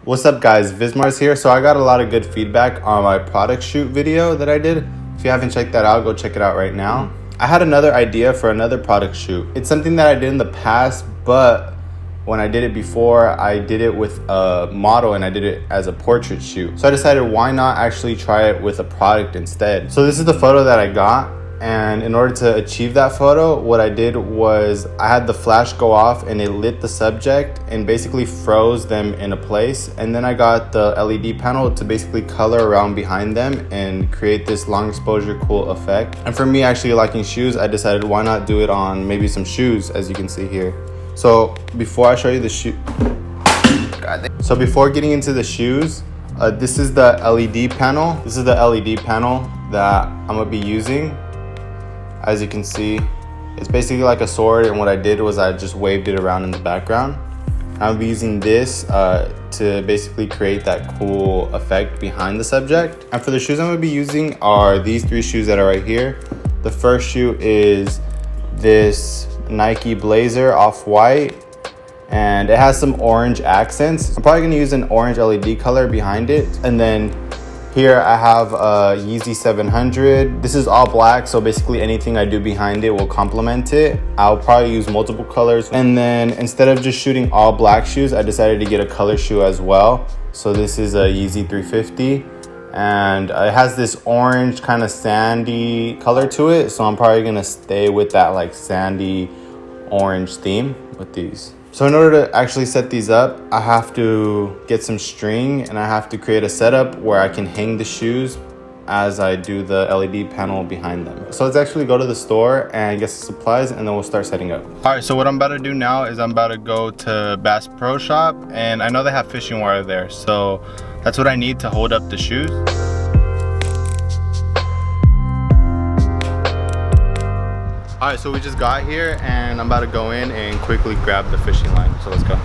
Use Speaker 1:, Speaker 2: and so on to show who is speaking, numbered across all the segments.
Speaker 1: What's up guys, Vismars here. So I got a lot of good feedback on my product shoot video that I did. If you haven't checked that out, go check it out right now. I had another idea for another product shoot. It's something that I did in the past, but when I did it before, I did it with a model and I did it as a portrait shoot. So I decided why not actually try it with a product instead. So this is the photo that I got. And in order to achieve that photo, what I did was I had the flash go off and it lit the subject and basically froze them in a place. And then I got the LED panel to basically color around behind them and create this long exposure cool effect. And for me actually liking shoes, I decided why not do it on maybe some shoes, as you can see here. So before I show you the shoe, so before getting into the shoes, this is the LED panel. This is the LED panel that I'm gonna be using. As you can see, it's basically like a sword, and what I did was I just waved it around in the background. I'll be using this to basically create that cool effect behind the subject. And for the shoes I'm gonna be using are these three shoes that are right here. The first shoe is this Nike Blazer Off-White, and it has some orange accents. I'm probably gonna use an orange LED color behind it. And then here I have a Yeezy 700. This is all black, so basically anything I do behind it will complement it. I'll probably use multiple colors. And then instead of just shooting all black shoes, I decided to get a color shoe as well. So this is a Yeezy 350. And it has this orange kind of sandy color to it. So I'm probably gonna stay with that like sandy orange theme with these. So in order to actually set these up, I have to get some string and I have to create a setup where I can hang the shoes as I do the LED panel behind them. So let's actually go to the store and get some supplies and then we'll start setting up. All right, so what I'm about to do now is I'm about to go to Bass Pro Shop, and I know they have fishing wire there. So that's what I need to hold up the shoes. All right, so we just got here and I'm about to go in and quickly grab the fishing line. So let's go.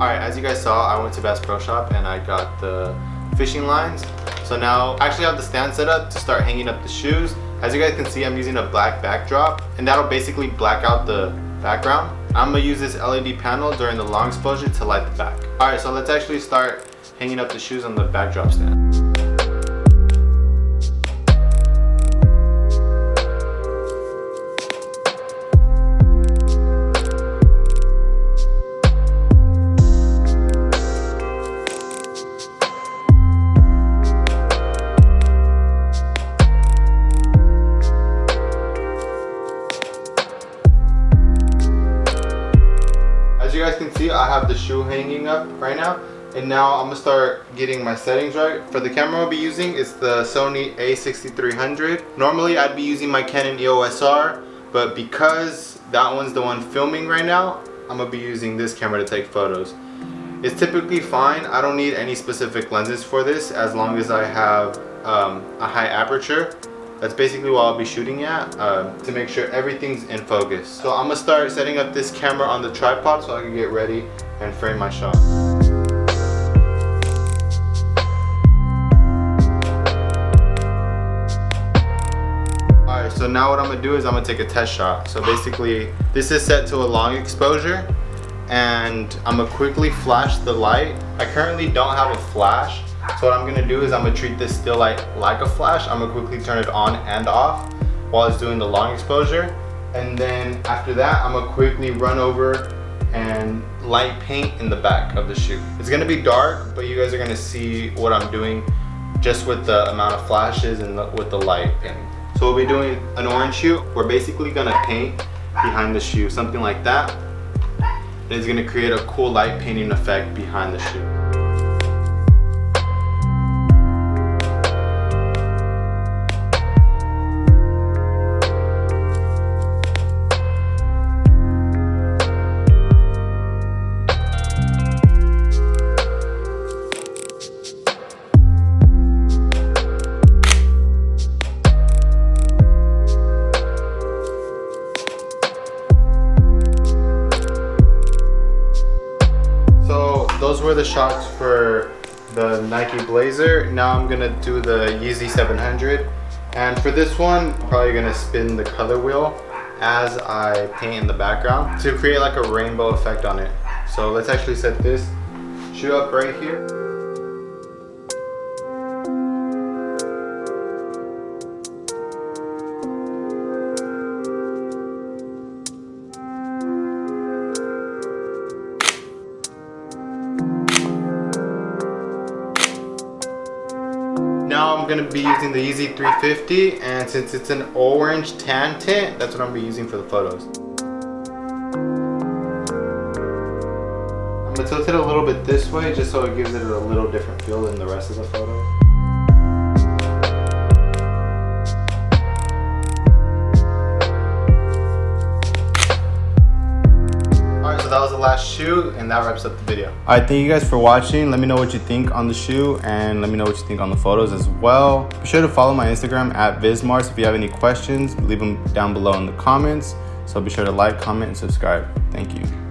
Speaker 1: As you guys saw, I went to Bass Pro Shop and I got the fishing lines. So now I actually have the stand set up to start hanging up the shoes. As you guys can see, I'm using a black backdrop and that'll basically black out the background. I'm gonna use this LED panel during the long exposure to light the back. All right, so let's actually start hanging up the shoes on the backdrop stand. As you guys can see, I have the shoe hanging up right now, and now I'm gonna start getting my settings right. For the camera I'll be using, it's the Sony a6300. Normally I'd be using my Canon EOS R, but because that one's the one filming right now, I'm gonna be using this camera to take photos. It's typically fine. I don't need any specific lenses for this as long as I have a high aperture. That's basically what I'll be shooting at to make sure everything's in focus. So I'm gonna start setting up this camera on the tripod so I can get ready and frame my shot. Alright, so now what I'm gonna do is I'm gonna take a test shot. So basically, this is set to a long exposure and I'm gonna quickly flash the light. I currently don't have a flash. So what I'm gonna do is I'm gonna treat this still light like a flash. I'm gonna quickly turn it on and off while it's doing the long exposure. And then after that, I'm gonna quickly run over and light paint in the back of the shoe. It's gonna be dark, but you guys are gonna see what I'm doing just with the amount of flashes and with the light painting. So we'll be doing an orange shoe. We're basically gonna paint behind the shoe, something like that. And it's gonna create a cool light painting effect behind the shoe. those were the shots for the Nike Blazer. Now I'm gonna do the Yeezy 700. And for this one, I'm probably gonna spin the color wheel as I paint in the background to create like a rainbow effect on it. So let's actually set this shoe up right here. Now I'm going to be using the Yeezy 350, and since it's an orange tan tint, that's what I'm going to be using for the photos. I'm going to tilt it a little bit this way just so it gives it a little different feel than the rest of the photo. That was the last shoe, and that wraps up the video. Alright, thank you guys for watching. Let me know what you think on the shoe, and let me know what you think on the photos as well. Be sure to follow my Instagram at VizMars. If you have any questions, leave them down below in the comments. So be sure to like, comment, and subscribe. Thank you.